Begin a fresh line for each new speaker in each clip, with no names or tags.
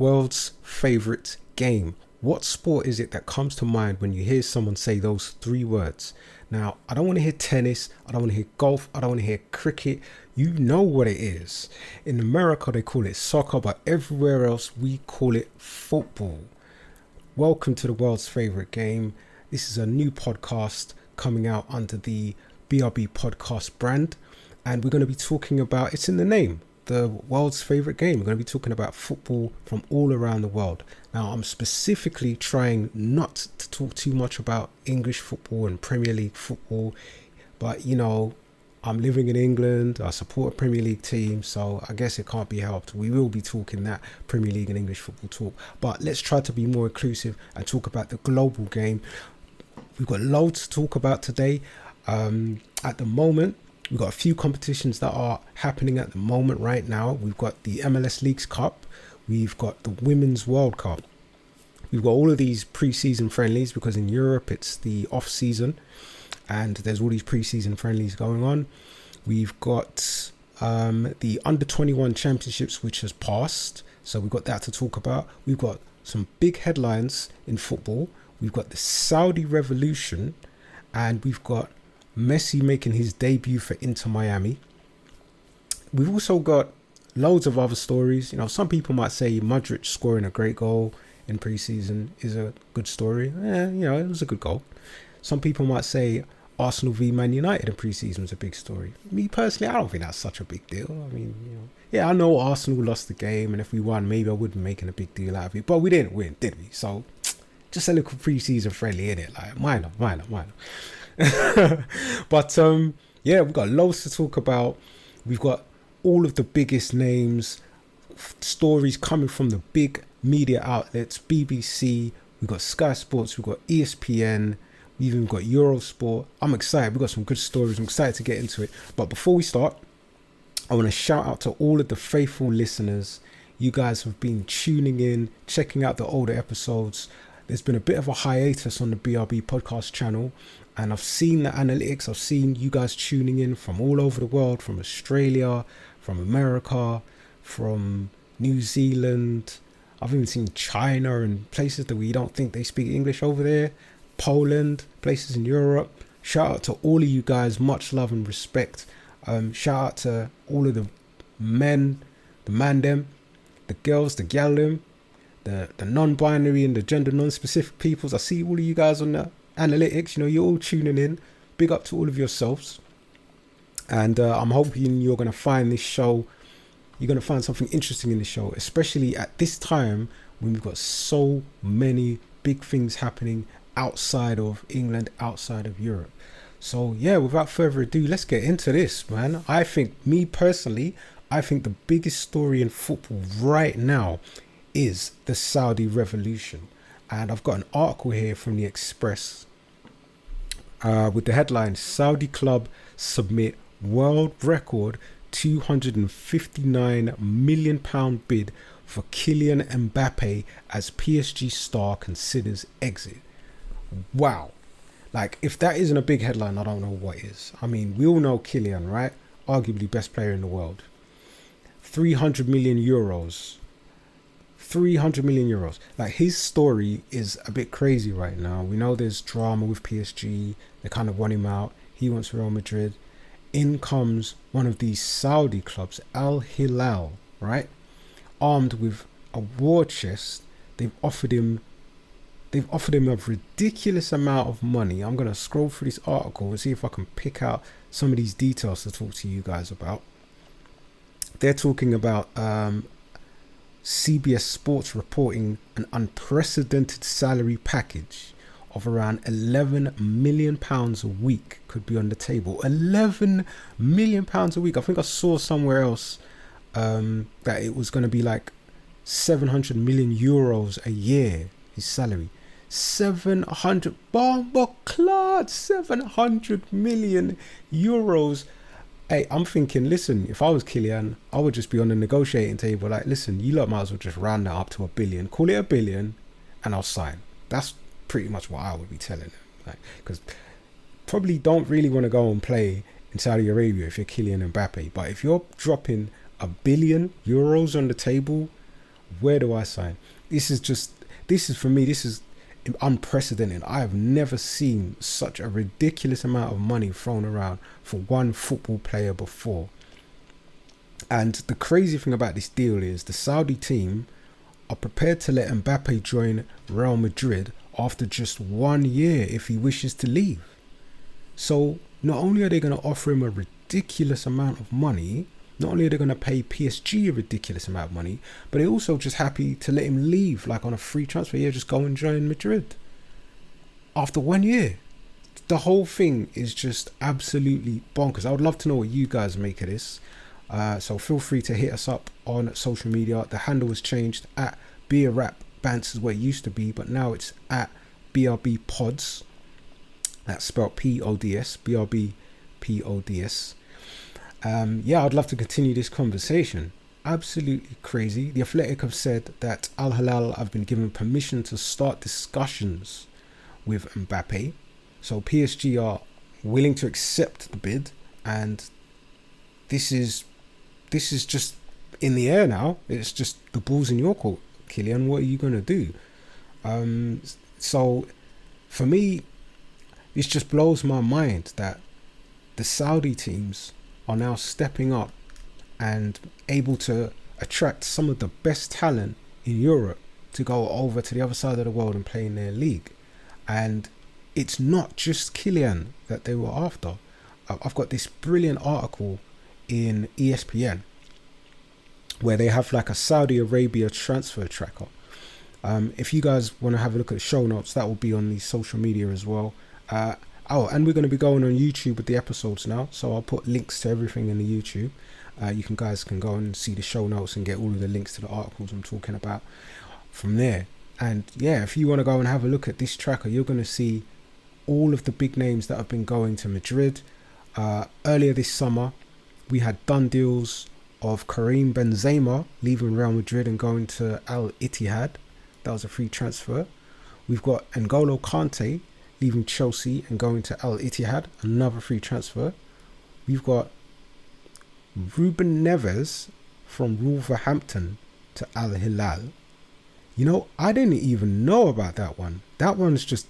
world's favorite game. What sport is it that comes to mind when you hear someone say those three words? Now, I don't want to hear tennis, I don't want to hear golf, I don't want to hear cricket. You know what it is. In America, they call it soccer, but everywhere else, we call it football. Welcome to the world's favorite game. This is a new podcast coming out under the BRB podcast brand, and we're going to be talking about, it's in the name, the world's favorite game. We're going to be talking about football from all around the world. Now, I'm specifically trying not to talk too much about English football and Premier League football, but you know, I'm living in England, I support a Premier League team, so I guess it can't be helped. We will be talking that Premier League and English football talk, but let's try to be more inclusive and talk about the global game. We've got loads to talk about today. At the moment, we've got a few competitions that are happening at the moment right now. We've got the MLS Leagues Cup, we've got the Women's World Cup. We've got all of these pre-season friendlies because in Europe it's the off-season and there's all these pre-season friendlies going on. We've got the under-21 championships, which has passed, so we've got that to talk about. We've got some big headlines in football. We've got the Saudi Revolution, and we've got Messi making his debut for Inter Miami. We've also got loads of other stories. You know, some people might say Modric scoring a great goal in pre-season is a good story. You know, it was a good goal. Some people might say Arsenal v Man United in pre-season was a big story. Me personally, I don't think that's such a big deal. I mean, you know, yeah, I know Arsenal lost the game, and if we won, maybe I wouldn't be making a big deal out of it. But we didn't win, did we? So, just a little pre-season friendly, innit? Like, minor. But, yeah, we've got loads to talk about. We've got all of the biggest names, stories coming from the big media outlets, BBC, we've got Sky Sports, we've got ESPN, we've even got Eurosport. I'm excited. We've got some good stories. I'm excited to get into it. But before we start, I want to shout out to all of the faithful listeners. You guys have been tuning in, checking out the older episodes. There's been a bit of a hiatus on the BRB podcast channel, and I've seen the analytics. I've seen you guys tuning in from all over the world, from Australia, from America, from New Zealand. I've even seen China and places that we don't think they speak English over there. Poland, places in Europe. Shout out to all of you guys. Much love and respect. Shout out to all of the men, the man them, the girls, the gal them, the non-binary and the gender non-specific peoples. I see all of you guys on the analytics. You know, you're all tuning in. Big up to all of yourselves. And I'm hoping you're going to find this show, you're going to find something interesting in the show, especially at this time when we've got so many big things happening outside of England, outside of Europe. So yeah, without further ado, let's get into this, man. I think the biggest story in football right now is the Saudi Revolution. And I've got an article here from the Express with the headline, Saudi club submit world record £259 million bid for Kylian Mbappe as PSG star considers exit. Wow. Like, if that isn't a big headline, I don't know what is. I mean, we all know Kylian, right? Arguably best player in the world. 300 million euros. 300 million euros. Like, his story is a bit crazy right now. We know there's drama with PSG. They kind of want him out. He wants Real Madrid. In comes one of these Saudi clubs, Al Hilal, right? Armed with a war chest. They've offered him a ridiculous amount of money. I'm going to scroll through this article and see if I can pick out some of these details to talk to you guys about. They're talking about CBS Sports reporting an unprecedented salary package of around £11 million a week could be on the table. £11 million a week. I think I saw somewhere else that it was going to be like 700 million euros a year, his salary. 700 million euros. Hey, I'm thinking, listen, if I was Kylian, I would just be on the negotiating table like, listen, you lot might as well just round that up to $1 billion, call it $1 billion, and I'll sign. That's pretty much what I would be telling them. Like, because probably don't really want to go and play in Saudi Arabia if you're Kylian Mbappe, but if you're dropping €1 billion on the table, Where do I sign? This is for me, this is unprecedented. I have never seen such a ridiculous amount of money thrown around for one football player before. And the crazy thing about this deal is the Saudi team are prepared to let Mbappe join Real Madrid after just 1 year if he wishes to leave. So not only are they going to offer him a ridiculous amount of money, not only are they going to pay PSG a ridiculous amount of money, but they're also just happy to let him leave, like on a free transfer. Yeah, just go and join Madrid after 1 year. The whole thing is just absolutely bonkers. I would love to know what you guys make of this. So feel free to hit us up on social media. The handle has changed. At Beer Rap Bants is where it used to be, but now it's at BRB Pods. That's spelled P-O-D-S. BRB P-O-D-S. Yeah, I'd love to continue this conversation. Absolutely crazy. The Athletic have said that Al Hilal have been given permission to start discussions with Mbappe. So PSG are willing to accept the bid, and this is just in the air now. It's just the ball's in your court, Kylian. What are you gonna do? So for me, this just blows my mind that the Saudi teams are now stepping up and able to attract some of the best talent in Europe to go over to the other side of the world and play in their league. And it's not just Kylian that they were after. I've got this brilliant article in ESPN where they have like a Saudi Arabia transfer tracker. If you guys want to have a look at the show notes, that will be on the social media as well. And we're going to be going on YouTube with the episodes now, so I'll put links to everything in the YouTube. You guys can go and see the show notes and get all of the links to the articles I'm talking about from there. And yeah, if you want to go and have a look at this tracker, you're going to see all of the big names that have been going to Madrid. Earlier this summer, we had done deals of Karim Benzema leaving Real Madrid and going to Al Ittihad. That was a free transfer. We've got N'Golo Kante leaving Chelsea and going to Al Ittihad, another free transfer. We've got Ruben Neves from Wolverhampton to Al Hilal. You know, I didn't even know about that one. That one's just...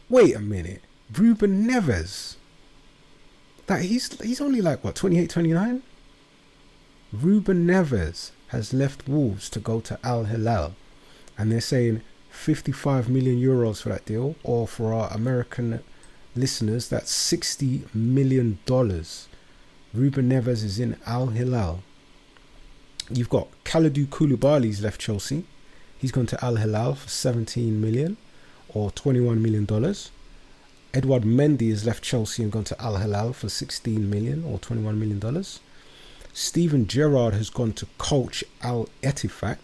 Wait a minute. Ruben Neves. That he's only like, what, 28, 29? Ruben Neves has left Wolves to go to Al Hilal. And they're saying 55 million euros for that deal. Or for our American listeners, that's $60 million. Ruben Neves is in Al Hilal. You've got Kalidou Koulibaly's left Chelsea. He's gone to Al Hilal for 17 million or $21 million. Edouard Mendy has left Chelsea and gone to Al Hilal for 16 million or $21 million. Steven Gerrard has gone to coach Al Ettifaq.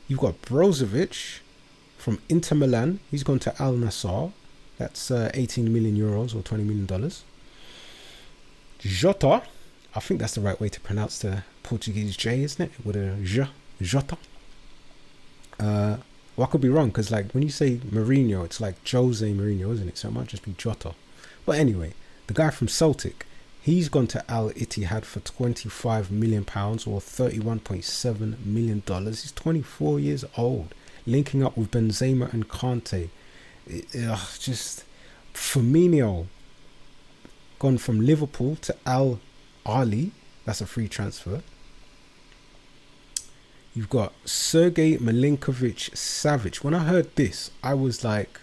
You've got Brozovic from Inter Milan. He's gone to Al Nassr. That's 18 million euros or $20 million. Jota, I think that's the right way to pronounce the Portuguese J, isn't it? With a J, Jota. Well, I could be wrong, because like when you say Mourinho, it's like Jose Mourinho, isn't it? So it might just be Jota. But anyway, the guy from Celtic, he's gone to Al Ittihad for £25 million or $31.7 million. He's 24 years old, linking up with Benzema and Kante. Just Firmino, gone from Liverpool to Al Ahly. That's a free transfer. You've got Sergej Milinkovic-Savic. When I heard this, I was like,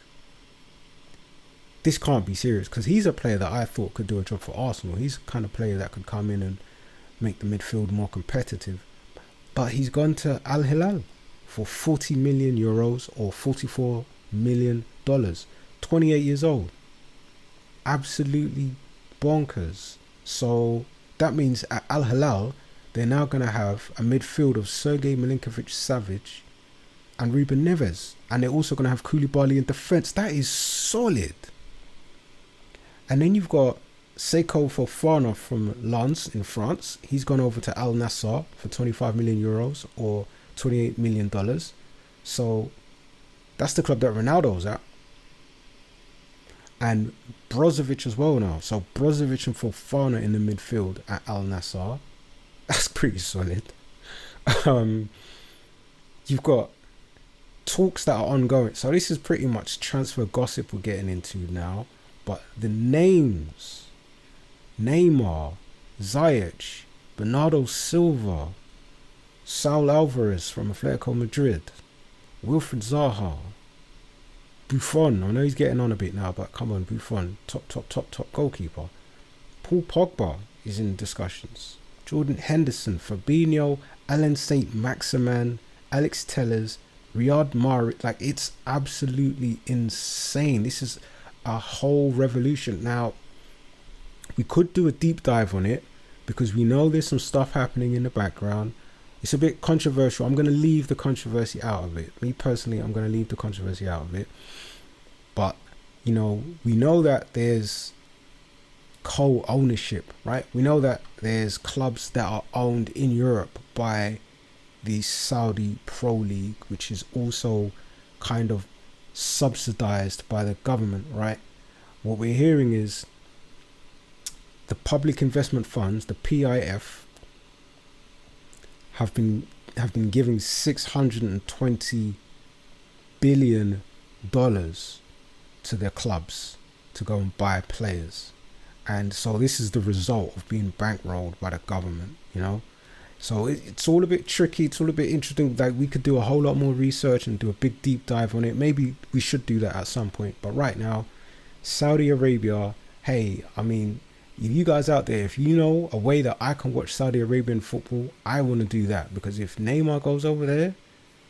this can't be serious, because he's a player that I thought could do a job for Arsenal. He's the kind of player that could come in and make the midfield more competitive. But he's gone to Al Hilal for 40 million euros or $44 million. 28 years old. Absolutely bonkers. So that means at Al Hilal, they're now going to have a midfield of Sergej Milinkovic-Savic and Ruben Neves. And they're also going to have Koulibaly in defence. That is solid. And then you've got Seko Fofana from Lens in France. He's gone over to Al Nassr for 25 million euros or $28 million. So that's the club that Ronaldo's at. And Brozovic as well now. So Brozovic and Fofana in the midfield at Al Nassr. That's pretty solid. um, you've got talks that are ongoing. So this is pretty much transfer gossip we're getting into now. But the names: Neymar, Ziyech, Bernardo Silva, Saul Alvarez from Atletico Madrid, Wilfred Zaha, Buffon. I know he's getting on a bit now, but come on, Buffon, top goalkeeper. Paul Pogba is in discussions. Jordan Henderson, Fabinho, Alan Saint Maximin, Alex Tellers, Riyad Mahrez. Like, it's absolutely insane. This is a whole revolution. Now, we could do a deep dive on it because we know there's some stuff happening in the background. It's a bit controversial. I'm going to leave the controversy out of it. Me personally, I'm going to leave the controversy out of it. But, you know, we know that there's co-ownership, right? We know that there's clubs that are owned in Europe by the Saudi Pro League, which is also kind of subsidized by the government, right? What we're hearing is the public investment funds, the PIF, have been giving $620 billion to their clubs to go and buy players. And so this is the result of being bankrolled by the government, you know. So it's all a bit tricky. It's all a bit interesting. Like, we could do a whole lot more research and do a big deep dive on it. Maybe we should do that at some point. But right now, Saudi Arabia, hey, I mean, if you guys out there, if you know a way that I can watch Saudi Arabian football, I want to do that. Because if Neymar goes over there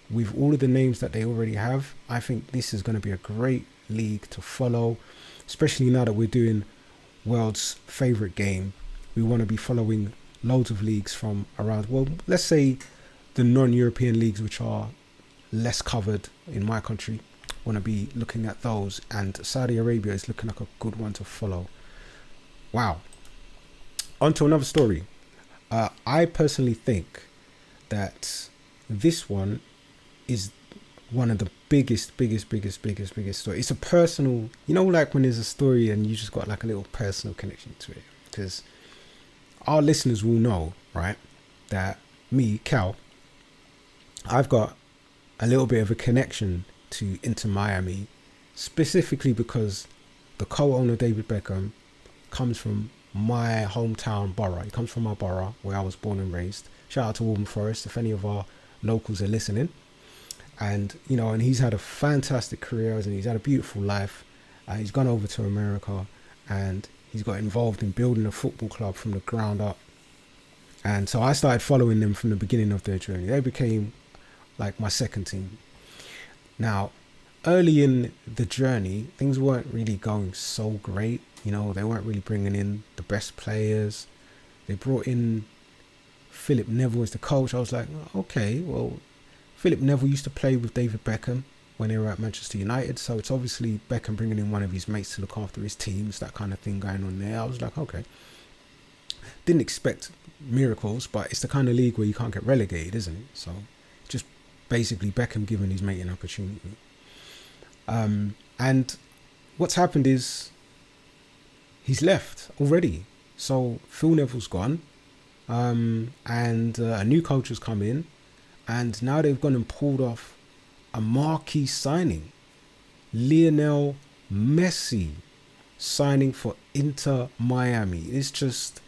with all of the names that they already have, I think this is going to be a great league to follow, especially now that we're doing world's favorite game. We want to be following loads of leagues from around, well, let's say the non-European leagues, which are less covered in my country. Want to be looking at those, and Saudi Arabia is looking like a good one to follow. Wow. On to another story. I personally think that this one is one of the biggest story. It's a personal, you know, like when there's a story and you just got like a little personal connection to it, because our listeners will know, right, that me, Cal, I've got a little bit of a connection to Inter Miami, specifically because the co-owner, David Beckham, comes from my hometown borough. He comes from my borough where I was born and raised. Shout out to Waltham Forest if any of our locals are listening. And, you know, and he's had a fantastic career and he's had a beautiful life. He's gone over to America and he's got involved in building a football club from the ground up. And so I started following them from the beginning of their journey. They became like my second team. Now, early in the journey, things weren't really going so great. You know, they weren't really bringing in the best players. They brought in Philip Neville as the coach. I was like, okay, well, Philip Neville used to play with David Beckham when they were at Manchester United. So it's obviously Beckham bringing in one of his mates to look after his teams, that kind of thing going on there. I was like, okay. Didn't expect miracles, but it's the kind of league where you can't get relegated, isn't it? So just basically Beckham giving his mate an opportunity. And what's happened is he's left already. So Phil Neville's gone, and a new coach has come in, and now they've gone and pulled off a marquee signing. Lionel Messi signing for Inter Miami. It's just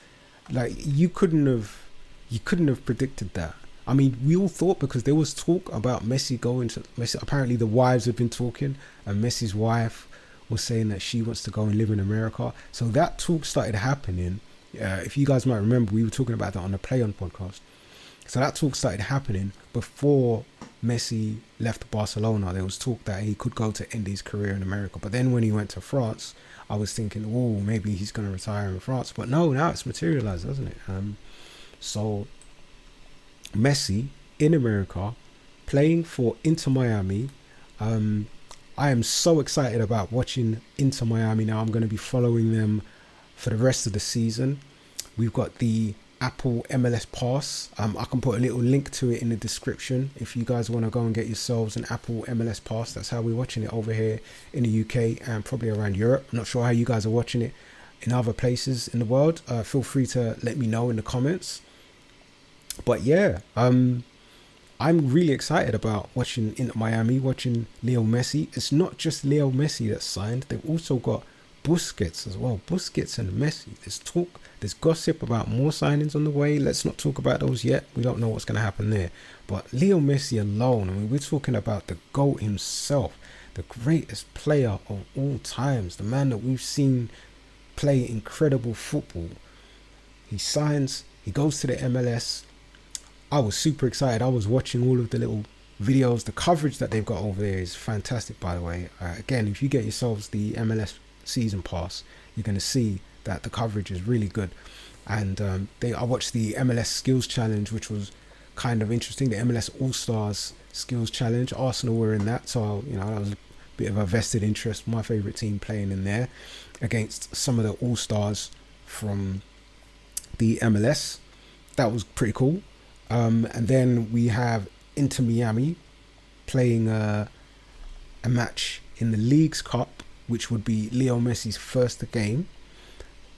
like you couldn't have predicted that. I mean, we all thought, because there was talk about Messi going to Messi. Apparently the wives have been talking, and Messi's wife was saying that she wants to go and live in America. So that talk started happening. If you guys might remember, we were talking about that on the Play On podcast. So that talk started happening before Messi left Barcelona. There was talk that he could go to end his career in America. But then when he went to France, I was thinking, oh, maybe he's going to retire in France. But no, now it's materialized, doesn't it? So Messi in America playing for Inter Miami. I am so excited about watching Inter Miami now. I'm going to be following them for the rest of the season. We've got the Apple MLS Pass. I can put a little link to it in the description if you guys want to go and get yourselves an Apple MLS Pass. That's how we're watching it over here in the UK and probably around Europe. I'm not sure how you guys are watching it in other places in the world. Feel free to let me know in the comments. But yeah, I'm really excited about watching Inter Miami, watching Leo Messi. It's not just Leo Messi that's signed. They've also got Busquets as well. Busquets and Messi. There's gossip about more signings on the way. Let's not talk about those yet. We don't know what's going to happen there. But Leo Messi alone, I mean, we're talking about the GOAT himself, the greatest player of all times, the man that we've seen play incredible football. He signs, he goes to the MLS. I was super excited. I was watching all of the little videos. The coverage that they've got over there is fantastic, by the way. Again, if you get yourselves the MLS Season Pass, you're going to see that the coverage is really good. And I watched the MLS Skills Challenge, which was kind of interesting. The MLS All-Stars Skills Challenge. Arsenal were in that, so that was a bit of a vested interest. My favourite team playing in there against some of the All-Stars from the MLS. That was pretty cool. And then we have Inter Miami playing a match in the Leagues Cup, which would be Leo Messi's first game.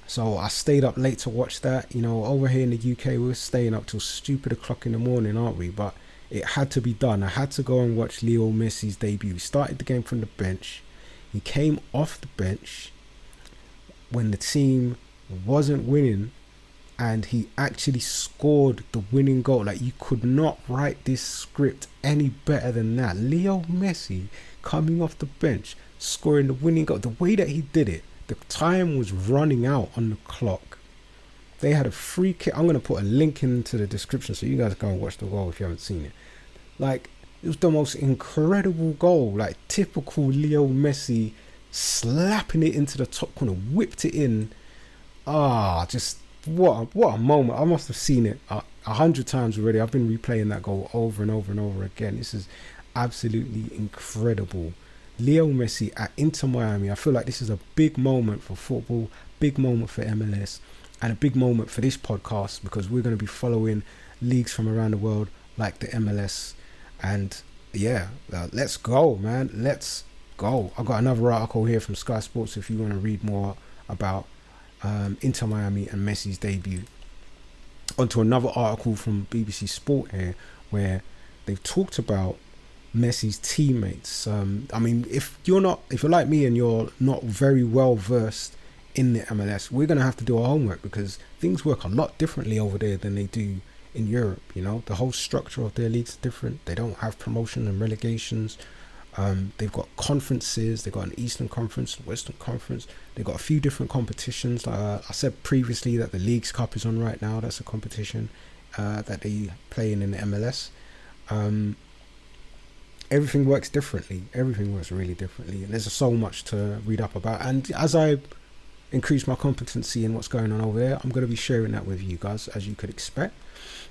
So I stayed up late to watch that. Over here in the UK, we're staying up till stupid o'clock in the morning, aren't we? But it had to be done. I had to go and watch Leo Messi's debut. He started the game from the bench. He came off the bench when the team wasn't winning, and he actually scored the winning goal. Like, you could not write this script any better than that. Leo Messi coming off the bench, scoring the winning goal. The way that he did it, the time was running out on the clock. They had a free kick. I'm going to put a link into the description so you guys go and watch the goal if you haven't seen it. Like, it was the most incredible goal. Like, typical Leo Messi, slapping it into the top corner, whipped it in. Just what a moment. I must have seen it 100 times already. I've been replaying that goal over and over and over again. This is absolutely incredible. Leo Messi at Inter Miami. I feel like this is a big moment for football, big moment for MLS, and a big moment for this podcast, because we're going to be following leagues from around the world like the MLS. And yeah, let's go, man. Let's go. I got another article here from Sky Sports if you want to read more about Inter Miami and Messi's debut. Onto another article from BBC Sport here, where they've talked about Messi's teammates. I mean, if you're like me and you're not very well versed in the MLS, we're gonna have to do our homework, because things work a lot differently over there than they do in Europe. The whole structure of their leagues is different. They don't have promotion and relegations. They've got conferences. They've got an Eastern Conference, Western Conference. They've got a few different competitions. I said previously that the Leagues Cup is on right now. That's a competition that they play in the MLS. Everything works differently. Everything works really differently. And there's so much to read up about. And as I increase my competency in what's going on over there, I'm going to be sharing that with you guys, as you could expect.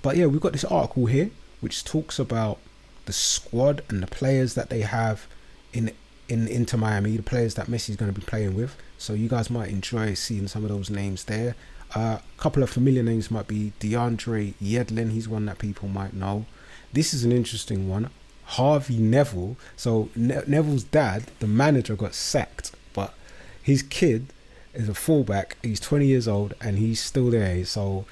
But yeah, we've got this article here which talks about the squad and the players that they have in Inter Miami, the players that Messi's going to be playing with. So you guys might enjoy seeing some of those names there. A couple of familiar names might be DeAndre Yedlin. He's one that people might know. This is an interesting one. Harvey Neville. So Neville's dad, the manager, got sacked, but his kid is a fullback. He's 20 years old and he's still there. So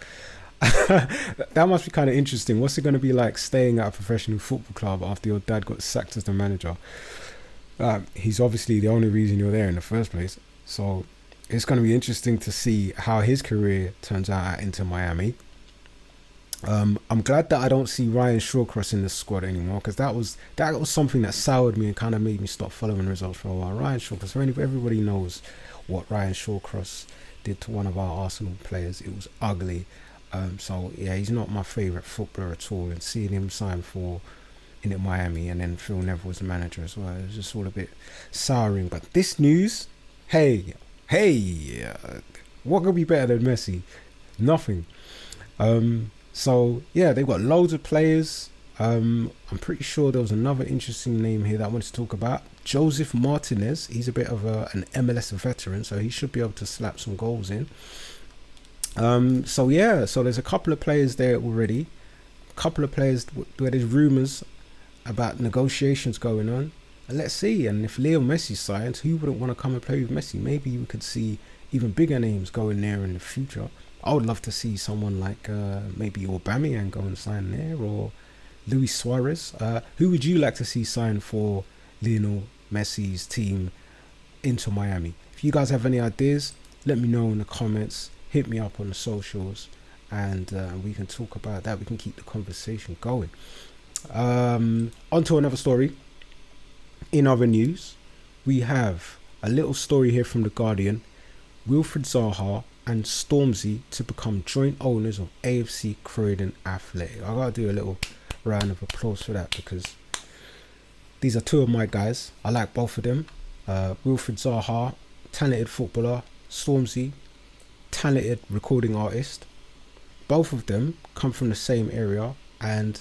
that must be kind of interesting. What's it going to be like staying at a professional football club after your dad got sacked as the manager? He's obviously the only reason you're there in the first place. So it's going to be interesting to see how his career turns out at Inter Miami. I'm glad that I don't see Ryan Shawcross in the squad anymore, because that was something that soured me and kind of made me stop following results for a while. Ryan Shawcross, everybody knows what Ryan Shawcross did to one of our Arsenal players. It was ugly. So yeah, he's not my favourite footballer at all. And seeing him sign for Inter Miami and then Phil Neville was the manager as well, it was just all a bit souring. But this news, hey, what could be better than Messi? Nothing. So yeah, they've got loads of players. I'm pretty sure there was another interesting name here that I wanted to talk about. Joseph Martinez. He's a bit of an MLS veteran, so he should be able to slap some goals in. So there's a couple of players there already. A couple of players where there's rumours about negotiations going on. And let's see. And if Leo Messi signs, who wouldn't want to come and play with Messi? Maybe we could see even bigger names going there in the future. I would love to see someone like maybe Aubameyang go and sign there, or Luis Suarez. Who would you like to see sign for Lionel Messi's team into Miami? If you guys have any ideas, let me know in the comments. Hit me up on the socials, and we can talk about that. We can keep the conversation going. On to another story. In other news, we have a little story here from The Guardian. Wilfried Zaha and Stormzy to become joint owners of AFC Croydon Athletic. I gotta do a little round of applause for that, because these are two of my guys. I like both of them. Wilfried Zaha, talented footballer. Stormzy, talented recording artist. Both of them come from the same area, and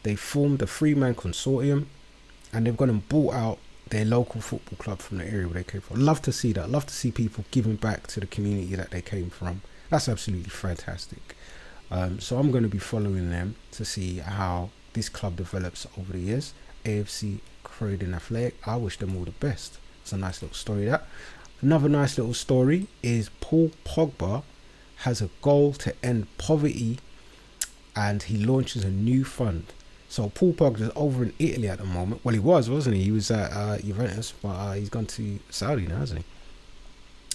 they formed a 3-man consortium, and they've gone and bought out their local football club from the area where they came from. Love to see that. Love to see people giving back to the community that they came from. That's absolutely fantastic. So I'm going to be following them to see how this club develops over the years. AFC Croydon Athletic, I wish them all the best. It's a nice little story. That another nice little story is Paul Pogba has a goal to end poverty, and he launches a new fund. So Paul Pogba is over in Italy at the moment. Well, he was, wasn't he? He was at Juventus, but he's gone to Saudi now, hasn't he?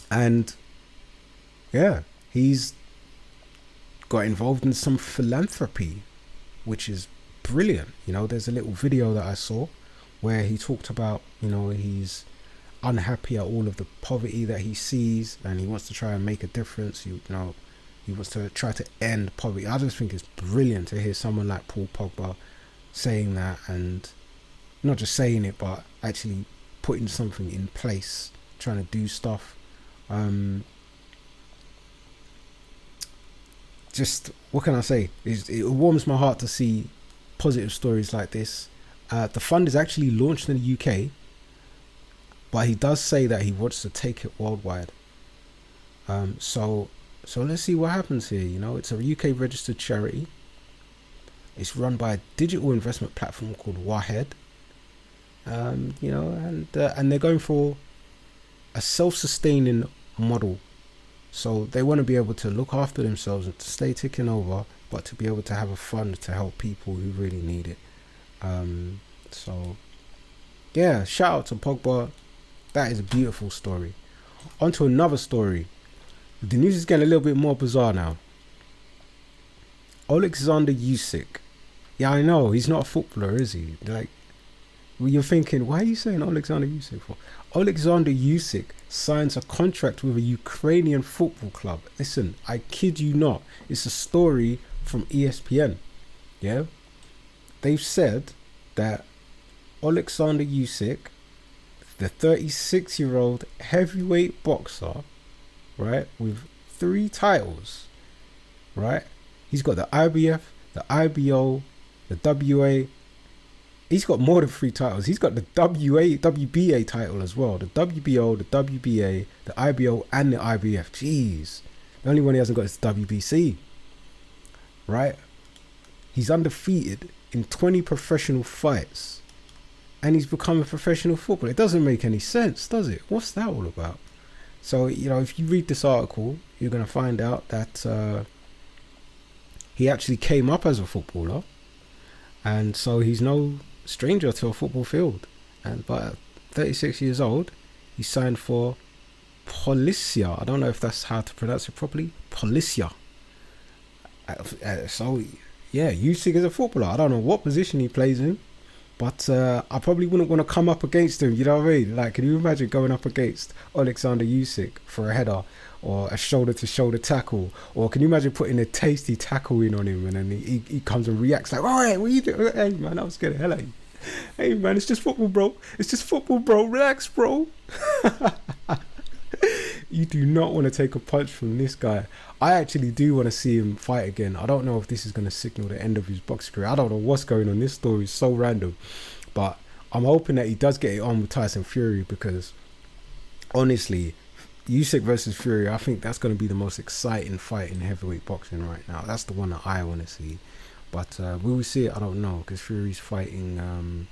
And yeah, he's got involved in some philanthropy, which is brilliant. You know, there's a little video that I saw where he talked about, you know, he's unhappy at all of the poverty that he sees, and he wants to try and make a difference. You know, he wants to try to end poverty. I just think it's brilliant to hear someone like Paul Pogba saying that, and not just saying it, but actually putting something in place, trying to do stuff. Just, what can I say? It warms my heart to see positive stories like this. The fund is actually launched in the UK, but he does say that he wants to take it worldwide. So let's see what happens here. You know, it's a UK registered charity. It's run by a digital investment platform called Wahed. You know, and they're going for a self-sustaining model. So they want to be able to look after themselves and to stay ticking over, but to be able to have a fund to help people who really need it. So yeah, shout out to Pogba. That is a beautiful story. On to another story. The news is getting a little bit more bizarre now. Alexander Usyk. Yeah, I know, he's not a footballer, is he? Like, well, you're thinking, why are you saying Alexander Usyk for? Alexander Usyk signs a contract with a Ukrainian football club. Listen, I kid you not. It's a story from ESPN. Yeah? They've said that Alexander Usyk, the 36-year-old heavyweight boxer, right, with 3 titles, right? He's got the IBF, the IBO, the WA. He's got more than 3 titles. He's got the WBA title as well. The WBO, the WBA, the IBO, and the IBF. Jeez. The only one he hasn't got is the WBC. Right? He's undefeated in 20 professional fights. And he's become a professional footballer. It doesn't make any sense, does it? What's that all about? So, you know, if you read this article, you're going to find out that he actually came up as a footballer. And so he's no stranger to a football field. And by 36 years old, he signed for Policia. I don't know if that's how to pronounce it properly. Policia. So, yeah, Usyk is a footballer. I don't know what position he plays in. But I probably wouldn't want to come up against him, you know what I mean? Like, can you imagine going up against Alexander Usyk for a header or a shoulder-to-shoulder tackle? Or can you imagine putting a tasty tackle in on him and then he comes and reacts like, all right, what are you doing? Hey, man, I was scared of hell out of you. Hey, man, it's just football, bro. It's just football, bro. Relax, bro. You do not want to take a punch from this guy. I actually do want to see him fight again. I don't know if this is going to signal the end of his boxing career. I don't know what's going on. This story is so random. But I'm hoping that he does get it on with Tyson Fury, because honestly, Usyk versus Fury, I think that's going to be the most exciting fight in heavyweight boxing right now. That's the one that I want to see. But will we see it? I don't know, because Fury's fighting.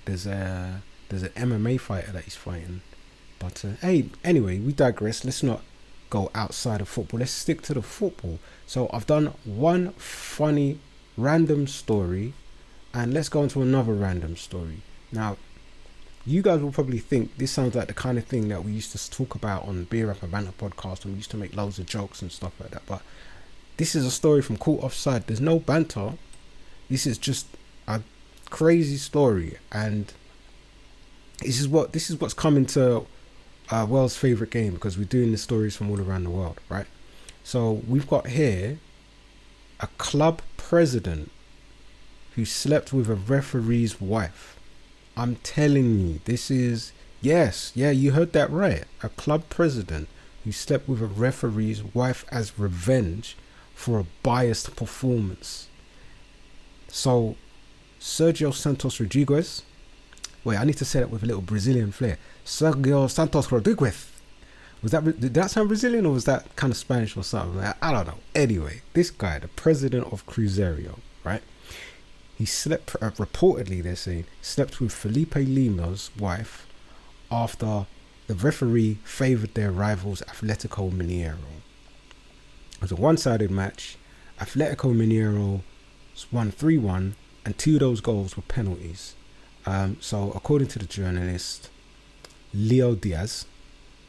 There's an MMA fighter that he's fighting. But hey, anyway, we digress. Let's not go outside of football. Let's stick to the football. So I've done one funny random story And let's go into another random story. Now, you guys will probably think this sounds like the kind of thing that we used to talk about on Beer Rap and Banter podcast, and we used to make loads of jokes and stuff like that. But this is a story from Caught Offside. There's no banter. This is just a crazy story, and this is what's coming to world's favorite game, because we're doing the stories from all around the world, right? So we've got here a club president who slept with a referee's wife. I'm telling you, this is, yes, yeah, you heard that right. A club president who slept with a referee's wife as revenge for a biased performance. So, Sergio Santos Rodriguez. Wait, I need to say that with a little Brazilian flair. Sergio Santos Rodriguez. Did that sound Brazilian, or was that kind of Spanish or something? I don't know. Anyway, this guy, the president of Cruzeiro, right? He slept, reportedly they're saying, slept with Felipe Lima's wife after the referee favoured their rivals Atletico Mineiro. It was a one-sided match. Atletico Mineiro won 3-1, and 2 of those goals were penalties. So according to the journalist Leo Diaz,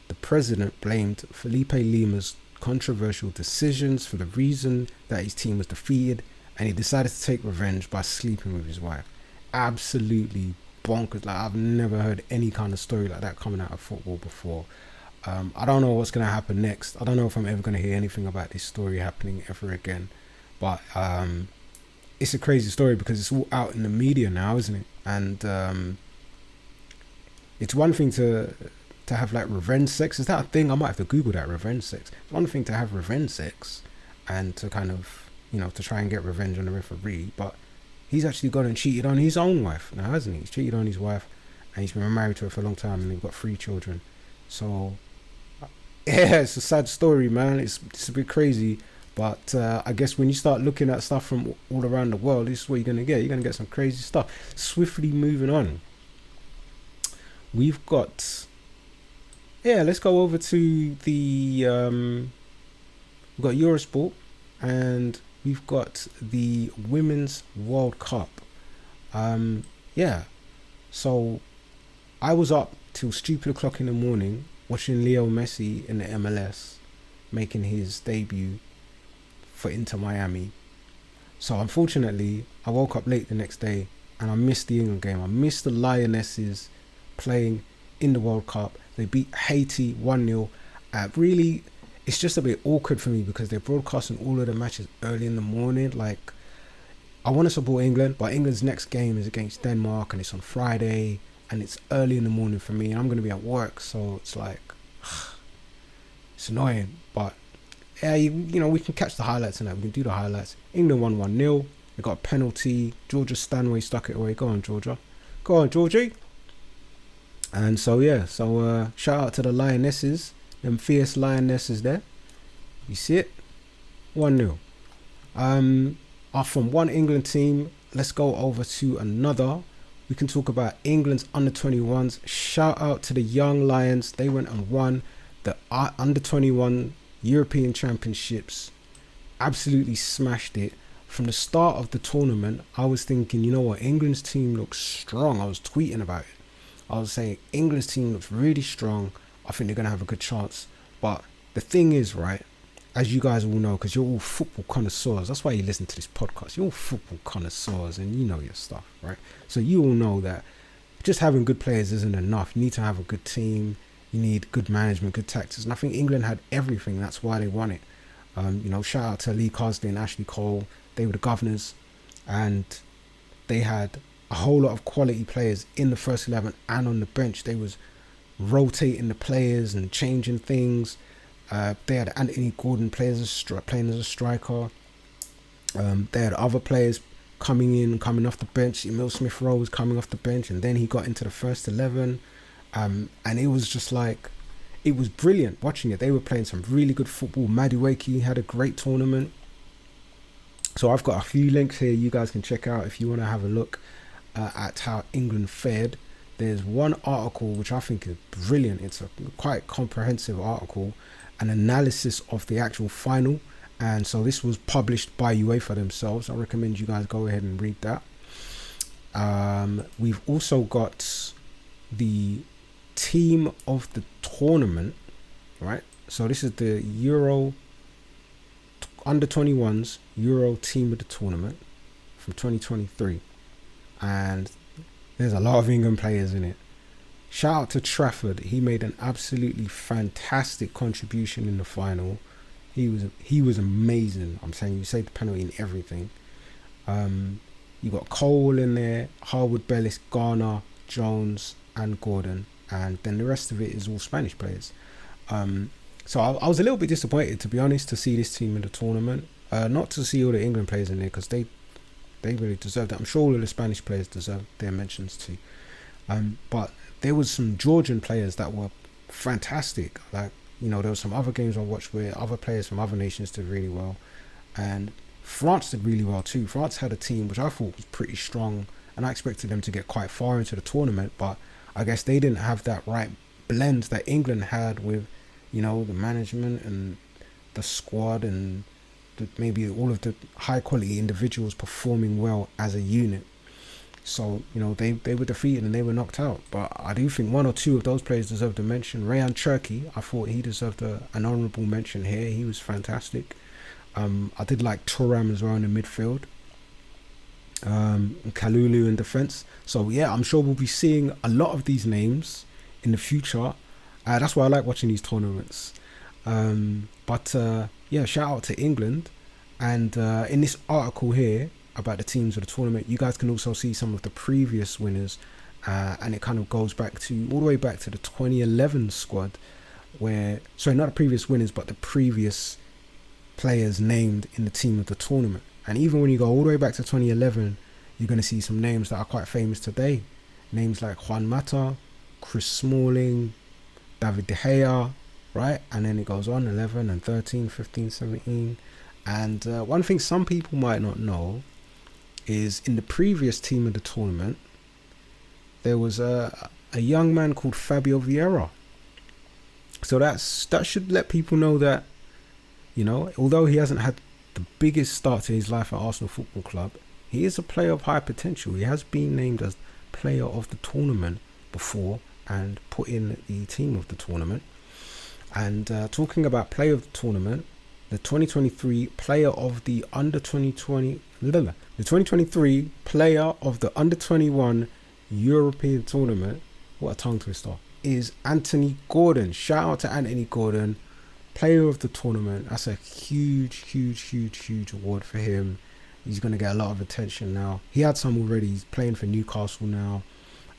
the president blamed Felipe Lima's controversial decisions for the reason that his team was defeated, and he decided to take revenge by sleeping with his wife. Absolutely bonkers. Like, I've never heard any kind of story like that coming out of football before. I don't know what's going to happen next. I don't know if I'm ever going to hear anything about this story happening ever again. But it's a crazy story because it's all out in the media now, isn't it? And it's one thing to have like revenge sex. Is that a thing? I might have to Google that, revenge sex. It's one thing to have revenge sex and to kind of, to try and get revenge on the referee, but he's actually gone and cheated on his own wife now, hasn't he? He's cheated on his wife, and he's been married to her for a long time, and they've got 3 children. So, yeah, it's a sad story, man. It's a bit crazy, but I guess when you start looking at stuff from all around the world, this is what you're going to get. You're going to get some crazy stuff. Swiftly moving on. We've got... Yeah, let's go over to the... we've got Eurosport, and we've got the Women's World Cup. Yeah. So, I was up till stupid o'clock in the morning watching Leo Messi in the MLS making his debut for Inter Miami. So, unfortunately, I woke up late the next day and I missed the England game. I missed the Lionesses playing in the World Cup. They beat Haiti 1-0. Really... It's just a bit awkward for me because they're broadcasting all of the matches early in the morning. Like, I want to support England, but England's next game is against Denmark, and it's on Friday, and it's early in the morning for me, and I'm going to be at work, so it's like, it's annoying. But yeah, we can catch the highlights and that. We can do the highlights. England won 1-0. They got a penalty. Georgia Stanway stuck it away. Go on, Georgia. Go on, Georgie. And so yeah, shout out to the Lionesses. Them fierce Lionesses there. You see it? 1-0. From one England team, let's go over to another. We can talk about England's under-21s. Shout out to the young Lions. They went and won the under-21 European Championships. Absolutely smashed it. From the start of the tournament, I was thinking, you know what? England's team looks strong. I was tweeting about it. I was saying, England's team looks really strong. I think they're going to have a good chance. But the thing is, right, as you guys all know, because you're all football connoisseurs, that's why you listen to this podcast. You're all football connoisseurs and you know your stuff, right? So you all know that just having good players isn't enough. You need to have a good team. You need good management, good tactics. And I think England had everything. That's why they won it. Shout out to Lee Carsley and Ashley Cole. They were the governors. And they had a whole lot of quality players in the first 11 and on the bench. They was rotating the players and changing things. They had Anthony Gordon playing as a striker. They had other players coming off the bench. Emil Smith Rowe was coming off the bench, and then he got into the first 11. And it was just like, it was brilliant watching it. They were playing some really good football. Madueke had a great tournament. So I've got a few links here you guys can check out if you want to have a look at how England fared. There's one article which I think is brilliant. It's a quite comprehensive article, an analysis of the actual final. And so this was published by UEFA themselves. I recommend you guys go ahead and read that. We've also got the team of the tournament, right? So this is the Euro under 21s Euro team of the tournament from 2023, and there's a lot of England players in it. Shout out to Trafford. He made an absolutely fantastic contribution in the final. He was amazing. I'm saying, you saved the penalty and everything. You got Cole in there, Harwood, Bellis, Garner, Jones, and Gordon, and then the rest of it is all Spanish players. So I was a little bit disappointed, to be honest, to see this team in the tournament. Not to see all the England players in there, because they really deserved it. I'm sure all of the Spanish players deserve their mentions too. But there was some Georgian players that were fantastic. Like, you know, there were some other games I watched where other players from other nations did really well, and France did really well too. France had a team which I thought was pretty strong, and I expected them to get quite far into the tournament, but I guess they didn't have that right blend that England had with, you know, the management and the squad and maybe all of the high quality individuals performing well as a unit. So, you know, they were defeated and they were knocked out. But I do think one or two of those players deserved a mention. Rayan Cherki, I thought he deserved an honourable mention here. He was fantastic. I did like Thuram as well in the midfield. Kalulu in defence. So yeah, I'm sure we'll be seeing a lot of these names in the future. That's why I like watching these tournaments. But yeah, shout out to England. And in this article here about the teams of the tournament, you guys can also see some of the previous winners, and it kind of goes back to all the way back to the 2011 squad, where, sorry, not the previous winners, but the previous players named in the team of the tournament. And even when you go all the way back to 2011, you're going to see some names that are quite famous today. Names like Juan Mata, Chris Smalling, David De Gea, right? And then it goes on, 11 and 13, 15, 17. And one thing some people might not know is in the previous team of the tournament, there was a young man called Fabio Vieira. So that should let people know that, you know, although he hasn't had the biggest start to his life at Arsenal Football Club, he is a player of high potential. He has been named as player of the tournament before and put in the team of the tournament. And talking about player of the tournament, the 2023 player of the under 2020, the 2023 player of the under 21 European tournament, what a tongue twister, is Anthony Gordon. Shout out to Anthony Gordon, player of the tournament. That's a huge award for him. He's going to get a lot of attention now. He had some already. He's playing for Newcastle now,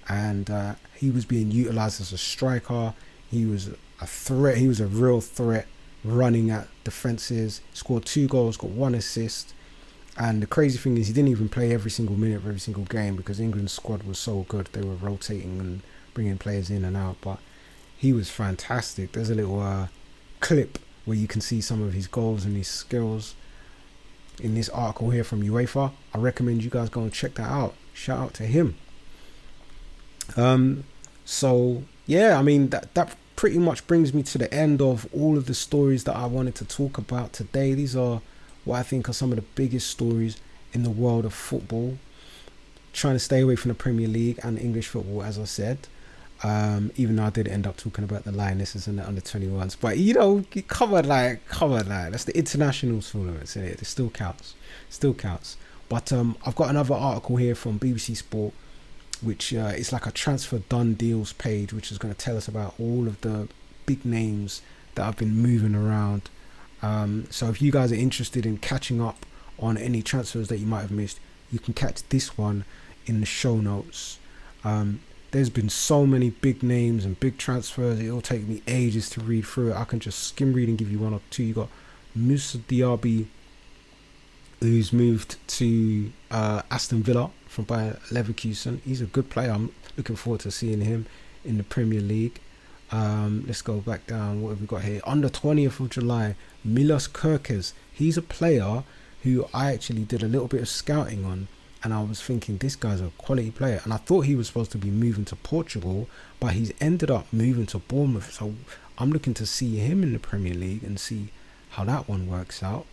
and he was being utilised as a striker. He was a threat. He was a real threat, running at defences. Scored 2 goals, got 1 assist. And the crazy thing is, he didn't even play every single minute of every single game because England's squad was so good. They were rotating and bringing players in and out. But he was fantastic. There's a little clip where you can see some of his goals and his skills in this article here from UEFA. I recommend you guys go and check that out. Shout out to him. So yeah, I mean, that pretty much brings me to the end of all of the stories that I wanted to talk about today. These are what I think are some of the biggest stories in the world of football. Trying to stay away from the Premier League and English football, as I said. Even though I did end up talking about the Lionesses and the under 21s, but you know, come on, that's the international tournaments, isn't it? It still counts. But I've got another article here from BBC Sport, which is like a transfer done deals page, which is going to tell us about all of the big names that have been moving around. So if you guys are interested in catching up on any transfers that you might have missed, you can catch this one in the show notes. There's been so many big names and big transfers, it'll take me ages to read through it. I can just skim read and give you one or two. You got Moussa Diaby, who's moved to Aston Villa from Bayer Leverkusen. He's a good player. I'm looking forward to seeing him in the Premier League. Let's go back down. What have we got here? On the 20th of July, Milos Kerkez. He's a player who I actually did a little bit of scouting on, and I was thinking, this guy's a quality player. And I thought he was supposed to be moving to Portugal, but he's ended up moving to Bournemouth. So I'm looking to see him in the Premier League and see how that one works out.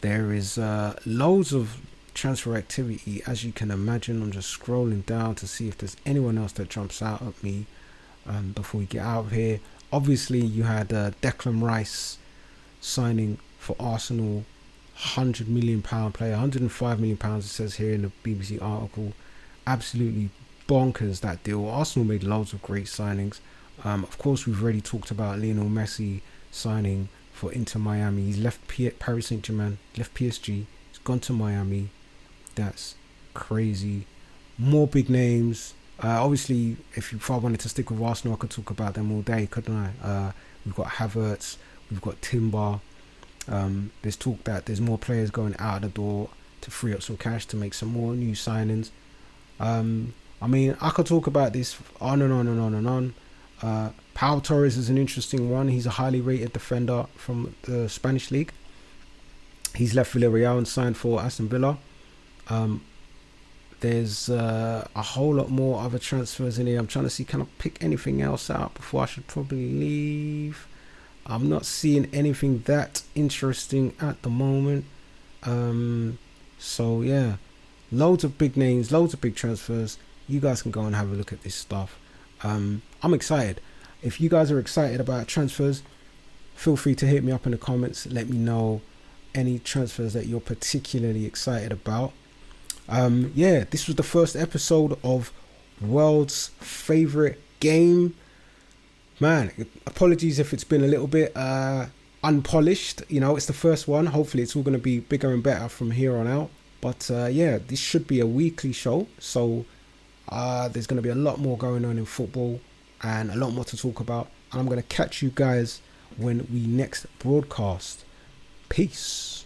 There is loads of transfer activity, as you can imagine. I'm just scrolling down to see if there's anyone else that jumps out at me before we get out of here. Obviously, you had Declan Rice signing for Arsenal, £100 million player, £105 million it says here in the BBC article. Absolutely bonkers, that deal. Arsenal made loads of great signings. Of course, we've already talked about Leo Messi signing for Inter Miami. He's left Paris Saint-Germain, left PSG, he's gone to Miami. That's crazy. More big names. Obviously, if I wanted to stick with Arsenal, I could talk about them all day, couldn't I? We've got Havertz, we've got Timber. There's talk that there's more players going out the door to free up some cash to make some more new signings. I mean, I could talk about this on and on and on and on. Pau Torres is an interesting one. He's a highly rated defender from the Spanish league. He's left Villarreal and signed for Aston Villa. There's a whole lot more other transfers in here. I'm trying to see, can I pick anything else out before I should probably leave? I'm not seeing anything that interesting at the moment. So yeah, loads of big names, loads of big transfers. You guys can go and have a look at this stuff. I'm excited. If you guys are excited about transfers, feel free to hit me up in the comments. Let me know any transfers that you're particularly excited about. Yeah, this was the first episode of World's Favorite Game. Man, apologies if it's been a little bit unpolished. You know, it's the first one. Hopefully it's all going to be bigger and better from here on out. But yeah, this should be a weekly show. So there's going to be a lot more going on in football and a lot more to talk about. And I'm going to catch you guys when we next broadcast. Peace.